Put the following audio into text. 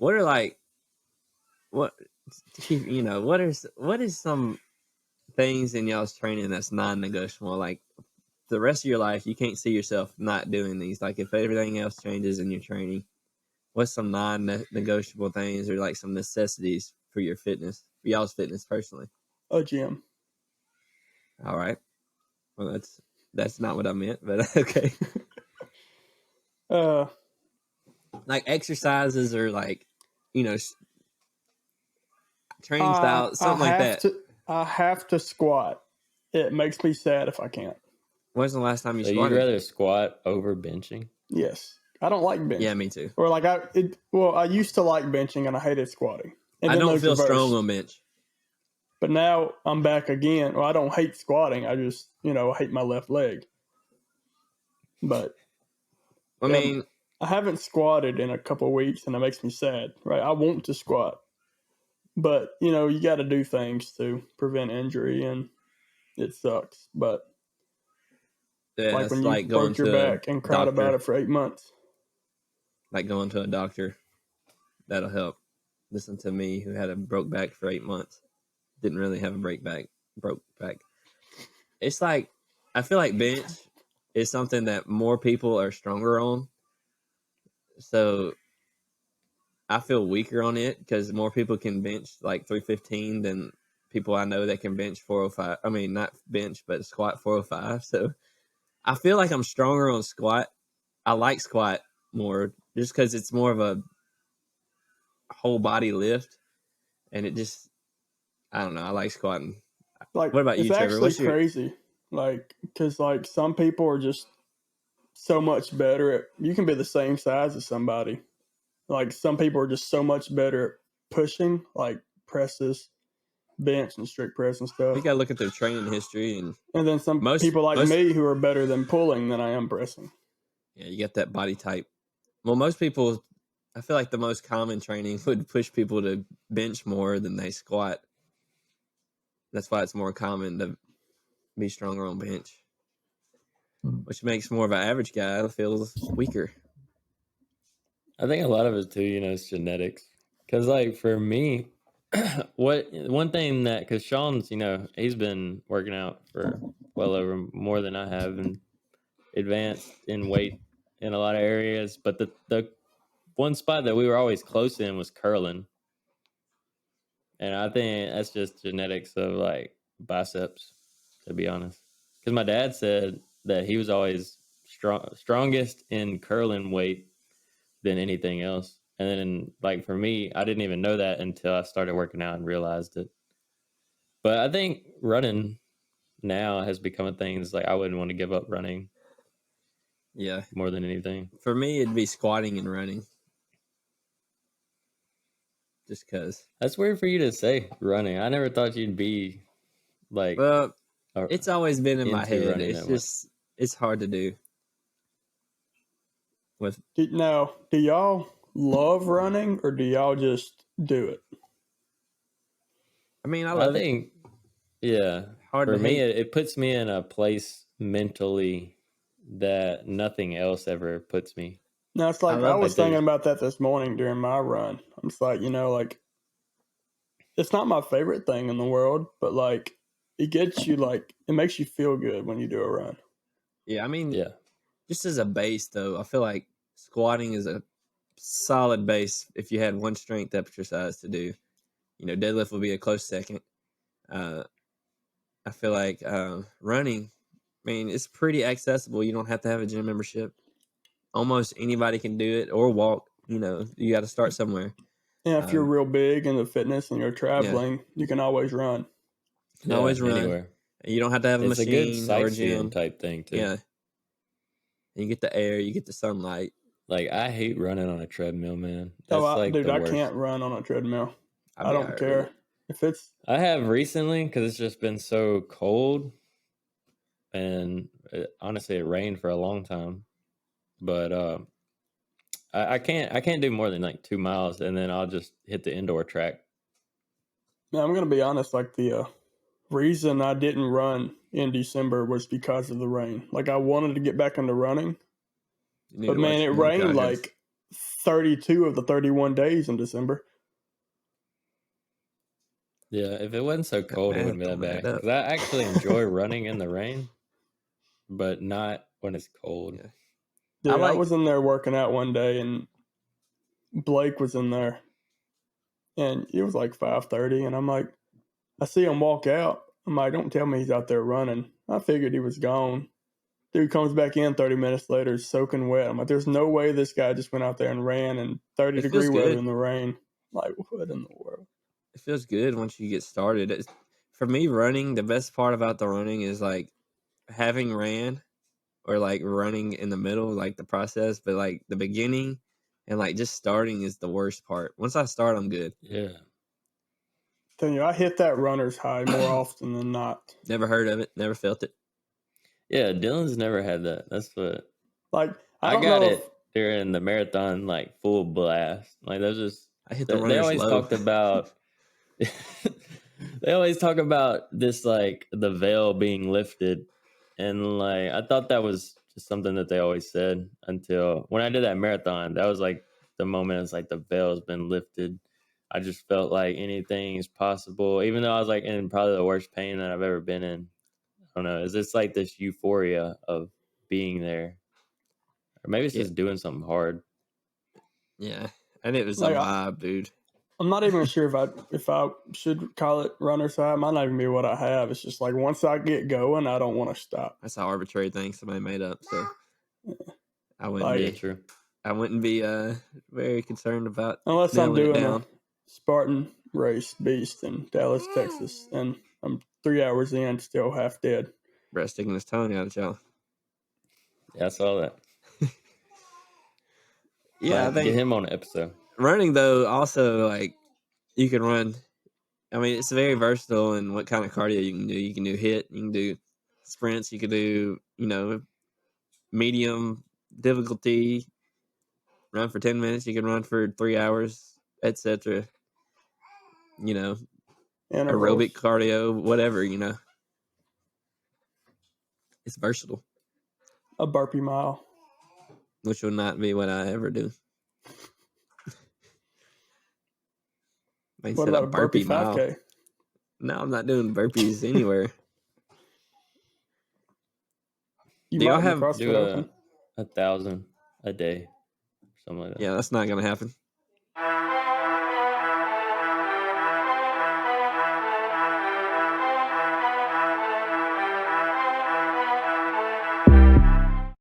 what are like what what is some things in y'all's training that's non-negotiable? Like the rest of your life, you can't see yourself not doing these. Like if everything else changes in your training, what's some non-negotiable things or like some necessities for your fitness, for y'all's fitness personally? A gym. All right. Well, that's not what I meant, but okay. Like exercises or like, training style, something like that. I have to squat. It makes me sad if I can't. When's the last time you So squatted? you'd rather squat over benching? Yes. I don't like benching. Yeah, me too. Or like I used to like benching and I hated squatting. And I then don't feel reversed. strong on bench. But now I'm back again. Well, I don't hate squatting. I just, I hate my left leg. But I mean, I haven't squatted in a couple of weeks and it makes me sad, right? I want to squat. But, you got to do things to prevent injury and it sucks. But yeah, like when it's you broke your back and cried about it for 8 months. Like going to a doctor, that'll help. Listen to me, who had a broke back for 8 months. Didn't really have a broke back. It's like, I feel like bench is something that more people are stronger on. So I feel weaker on it because more people can bench like 315 than people I know that can bench 405. I mean, not bench, but squat 405. So I feel like I'm stronger on squat. I like squat more just because it's more of a whole body lift. And it just, I don't know. I like squatting. Like, what about you, Trevor? It's actually crazy. Like, because like some people are just so much better at, you can be the same size as somebody. Like some people are just so much better at pushing, like presses, bench and strict press and stuff. You gotta look at their training history, and then some people like me who are better than pulling than I am pressing. Yeah, you get that body type. Well, most people, I feel like the most common training would push people to bench more than they squat. That's why it's more common to be stronger on bench, which makes more of an average guy feel weaker. I think a lot of it too, is genetics. Because like for me, one thing that, because Sean's, he's been working out for well over more than I have and advanced in weight in a lot of areas. But the one spot that we were always close in was curling. And I think that's just genetics of like biceps, to be honest. Because my dad said that he was always strongest in curling weight than anything else. And then, like, for me, I didn't even know that until I started working out and realized it. But I think running now has become a thing. It's like I wouldn't want to give up running. Yeah. More than anything. For me, it'd be squatting and running. Just because. That's weird for you to say, running. I never thought you'd be, like... Well, it's always been in my head. It's just, it's hard to do. Now, do y'all love running or do y'all just do it? I mean, I think, yeah. For me, it puts me in a place mentally that nothing else ever puts me. No, it's like I was thinking about that this morning during my run. I'm just like, like it's not my favorite thing in the world, but like it gets you like it makes you feel good when you do a run. Yeah, I mean, just as a base though, I feel like squatting is a solid base if you had one strength exercise to do. Deadlift would be a close second. I feel like running, I mean, it's pretty accessible. You don't have to have a gym membership. Almost anybody can do it or walk. You got to start somewhere. Yeah, if you're real big into fitness and you're traveling, you can always run. You can always run. Anywhere. You don't have to have a machine it's a good or a gym type thing too. Yeah. You get the air, you get the sunlight. Like I hate running on a treadmill, man. That's the worst. I can't run on a treadmill. I don't care if it's. I have recently because it's just been so cold, and honestly, it rained for a long time. But I can't do more than like 2 miles, and then I'll just hit the indoor track. Now, I'm gonna be honest. Like the reason I didn't run in December was because of the rain. Like I wanted to get back into running, but man, it rained like 32 of the 31 days in December. Yeah, if it wasn't so cold, it math wouldn't be that don't add bad. up. Because I actually enjoy running in the rain, but not when it's cold. Yeah. Dude, I like- was in there working out one day, and Blake was in there, and it was like 5:30, and I'm like, I see him walk out. I'm like, don't tell me he's out there running. I figured he was gone. Dude comes back in 30 minutes later, soaking wet. I'm like, there's no way this guy just went out there and ran in 30-degree feels weather good. in the rain. Like, what in the world? It feels good once you get started. For me, running, the best part about the running is like having ran or like running in the middle, like the process, but like the beginning and like just starting is the worst part. Once I start, I'm good. Yeah. Telling you, I hit that runner's high more often than not. Never heard of it, never felt it. Yeah, Dylan's never had that. That's what Like, I don't got know it during the marathon, like full blast. Like that was just I hit the they runners always low. talked about they always talk about this like the veil being lifted, and like I thought that was just something that they always said until when I did that marathon. That was like the moment it's like the veil's been lifted. I just felt like anything is possible, even though I was like in probably the worst pain that I've ever been in. I don't know. Is this like this euphoria of being there, or maybe it's Yeah. just doing something hard? Yeah, and it was Like, a vibe, dude. I'm not even sure if I should call it runner's high. It might not even be what I have. It's just like once I get going, I don't want to stop. That's an arbitrary thing somebody made up. So I wouldn't Like- Yeah, be. true. I wouldn't be very concerned about Unless I'm nailing it doing a down. Spartan race beast in Dallas, Texas, and I'm 3 hours in, still half dead. Brett sticking his tongue out at y'all. Yeah, I saw that. Yeah, I Might get think him on an episode. running though also like you can run. I mean, it's very versatile in what kind of cardio you can do. You can do HIIT, you can do sprints, you can do medium difficulty. Run for 10 minutes. You can run for 3 hours, etc. Intervals. Aerobic cardio, whatever. It's versatile, A burpee mile. which will not be what I ever do. They What said about a burpee mile. 5K? No, I'm not doing burpees anywhere. You Do y'all might be have- CrossFit Do Open. 1,000 a day, something like that. Yeah, that's not gonna happen.